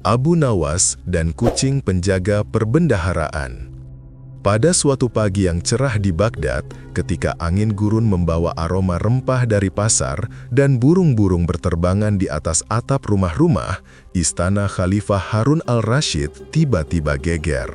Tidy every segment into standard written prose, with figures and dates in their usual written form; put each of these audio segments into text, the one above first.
Abu Nawas dan kucing penjaga perbendaharaan. Pada suatu pagi yang cerah di Baghdad, ketika angin gurun membawa aroma rempah dari pasar dan burung-burung berterbangan di atas atap rumah-rumah, istana Khalifah Harun al-Rashid tiba-tiba geger.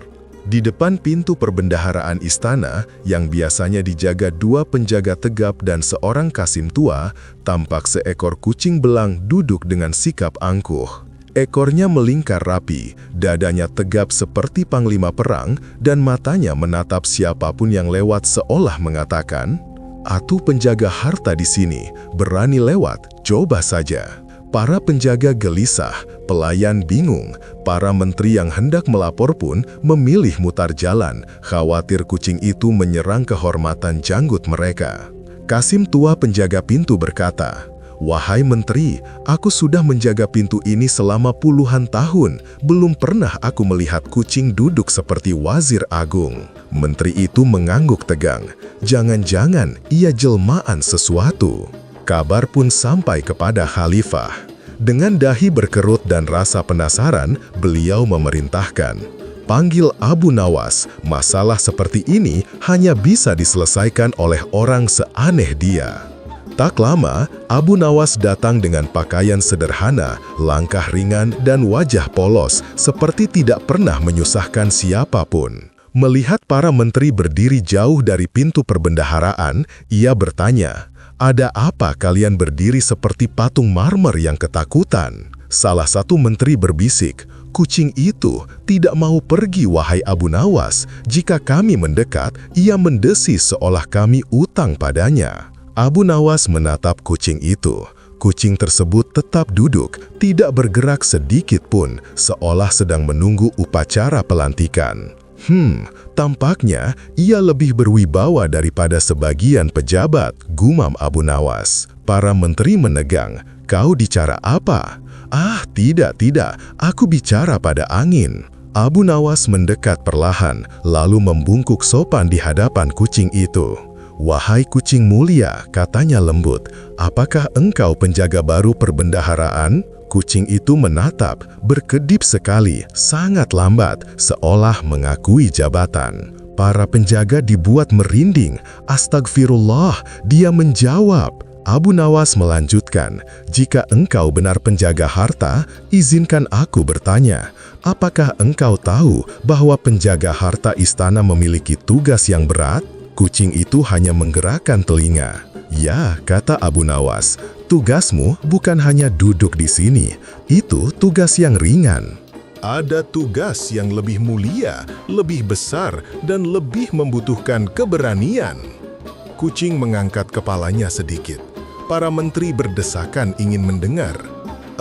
Di depan pintu perbendaharaan istana, yang biasanya dijaga 2 penjaga tegap dan seorang kasim tua, tampak seekor kucing belang duduk dengan sikap angkuh. Ekornya melingkar rapi, dadanya tegap seperti panglima perang, dan matanya menatap siapapun yang lewat seolah mengatakan, "Atu penjaga harta di sini, berani lewat, coba saja." Para penjaga gelisah, pelayan bingung, para menteri yang hendak melapor pun memilih mutar jalan, khawatir kucing itu menyerang kehormatan janggut mereka. Kasim tua penjaga pintu berkata, "Wahai menteri, aku sudah menjaga pintu ini selama puluhan tahun. Belum pernah aku melihat kucing duduk seperti wazir agung." Menteri itu mengangguk tegang. Jangan-jangan ia jelmaan sesuatu. Kabar pun sampai kepada Khalifah. Dengan dahi berkerut dan rasa penasaran, beliau memerintahkan, "Panggil Abu Nawas, masalah seperti ini hanya bisa diselesaikan oleh orang seaneh dia." Tak lama, Abu Nawas datang dengan pakaian sederhana, langkah ringan, dan wajah polos, seperti tidak pernah menyusahkan siapapun. Melihat para menteri berdiri jauh dari pintu perbendaharaan, ia bertanya, "Ada apa kalian berdiri seperti patung marmer yang ketakutan?" Salah satu menteri berbisik, "Kucing itu tidak mau pergi, wahai Abu Nawas. Jika kami mendekat, ia mendesis seolah kami utang padanya." Abu Nawas menatap kucing itu. Kucing tersebut tetap duduk, tidak bergerak sedikit pun, seolah sedang menunggu upacara pelantikan. Tampaknya ia lebih berwibawa daripada sebagian pejabat, gumam Abu Nawas. Para menteri menegang. "Kau bicara apa?" "Ah, tidak, aku bicara pada angin." Abu Nawas mendekat perlahan, lalu membungkuk sopan di hadapan kucing itu. "Wahai kucing mulia," katanya lembut, "apakah engkau penjaga baru perbendaharaan?" Kucing itu menatap, berkedip sekali, sangat lambat, seolah mengakui jabatan. Para penjaga dibuat merinding. "Astagfirullah," dia menjawab. Abu Nawas melanjutkan, "Jika engkau benar penjaga harta, izinkan aku bertanya, apakah engkau tahu bahwa penjaga harta istana memiliki tugas yang berat?" Kucing itu hanya menggerakkan telinga. "Ya," kata Abu Nawas, "tugasmu bukan hanya duduk di sini, itu tugas yang ringan. Ada tugas yang lebih mulia, lebih besar, dan lebih membutuhkan keberanian." Kucing mengangkat kepalanya sedikit. Para menteri berdesakan ingin mendengar.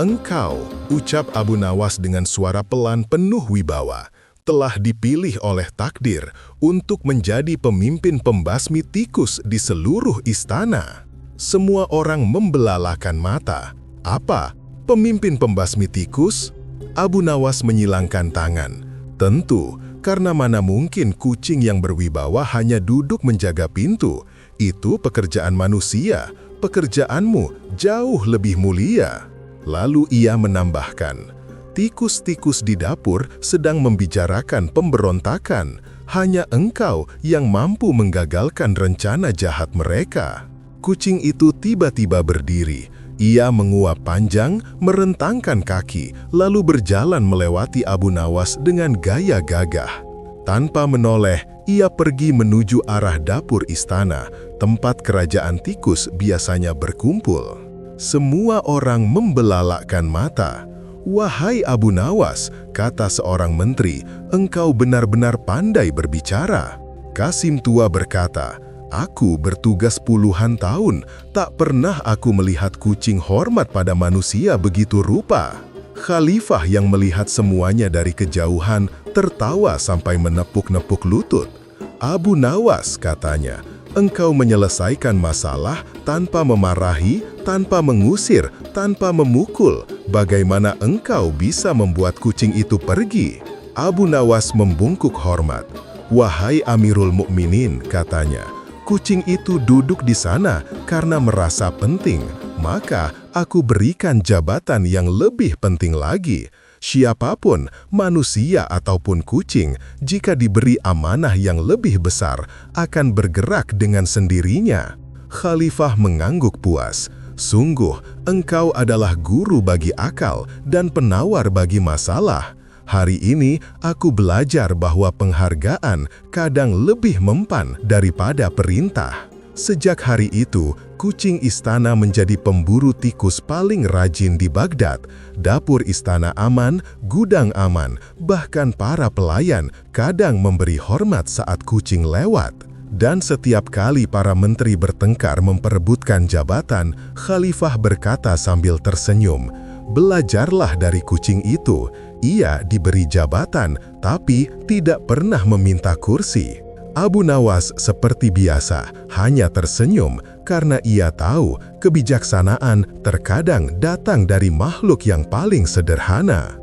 "Engkau," ucap Abu Nawas dengan suara pelan penuh wibawa, "telah dipilih oleh takdir untuk menjadi pemimpin pembasmi tikus di seluruh istana." Semua orang membelalakan mata. "Apa? Pemimpin pembasmi tikus?" Abu Nawas menyilangkan tangan. "Tentu, karena mana mungkin kucing yang berwibawa hanya duduk menjaga pintu. Itu pekerjaan manusia. Pekerjaanmu jauh lebih mulia." Lalu ia menambahkan, "Tikus-tikus di dapur sedang membicarakan pemberontakan. Hanya engkau yang mampu menggagalkan rencana jahat mereka." Kucing itu tiba-tiba berdiri. Ia menguap panjang, merentangkan kaki, lalu berjalan melewati Abu Nawas dengan gaya gagah. Tanpa menoleh, ia pergi menuju arah dapur istana, tempat kerajaan tikus biasanya berkumpul. Semua orang membelalakkan mata. "Wahai Abu Nawas," kata seorang menteri, "engkau benar-benar pandai berbicara." Kasim tua berkata, "Aku bertugas puluhan tahun, tak pernah aku melihat kucing hormat pada manusia begitu rupa." Khalifah yang melihat semuanya dari kejauhan tertawa sampai menepuk-nepuk lutut. "Abu Nawas," katanya, "engkau menyelesaikan masalah tanpa memarahi, tanpa mengusir, tanpa memukul. Bagaimana engkau bisa membuat kucing itu pergi?" Abu Nawas membungkuk hormat. "Wahai Amirul Mukminin," katanya, "kucing itu duduk di sana karena merasa penting. Maka aku berikan jabatan yang lebih penting lagi. Siapapun, manusia ataupun kucing, jika diberi amanah yang lebih besar, akan bergerak dengan sendirinya. Khalifah mengangguk puas. Sungguh, engkau adalah guru bagi akal dan penawar bagi masalah. Hari ini, aku belajar bahwa penghargaan kadang lebih mempan daripada perintah. Sejak hari itu, kucing istana menjadi pemburu tikus paling rajin di Baghdad. Dapur istana aman, gudang aman, bahkan para pelayan kadang memberi hormat saat kucing lewat. Dan setiap kali para menteri bertengkar memperebutkan jabatan, Khalifah berkata sambil tersenyum, "Belajarlah dari kucing itu. Ia diberi jabatan, tapi tidak pernah meminta kursi." Abu Nawas seperti biasa hanya tersenyum karena ia tahu kebijaksanaan terkadang datang dari makhluk yang paling sederhana.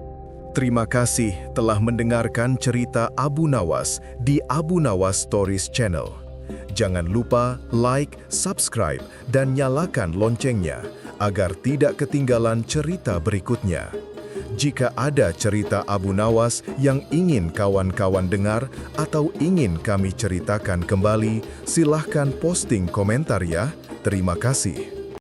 Terima kasih telah mendengarkan cerita Abu Nawas di Abu Nawas Stories Channel. Jangan lupa like, subscribe, dan nyalakan loncengnya agar tidak ketinggalan cerita berikutnya. Jika ada cerita Abu Nawas yang ingin kawan-kawan dengar atau ingin kami ceritakan kembali, silahkan posting komentar ya. Terima kasih.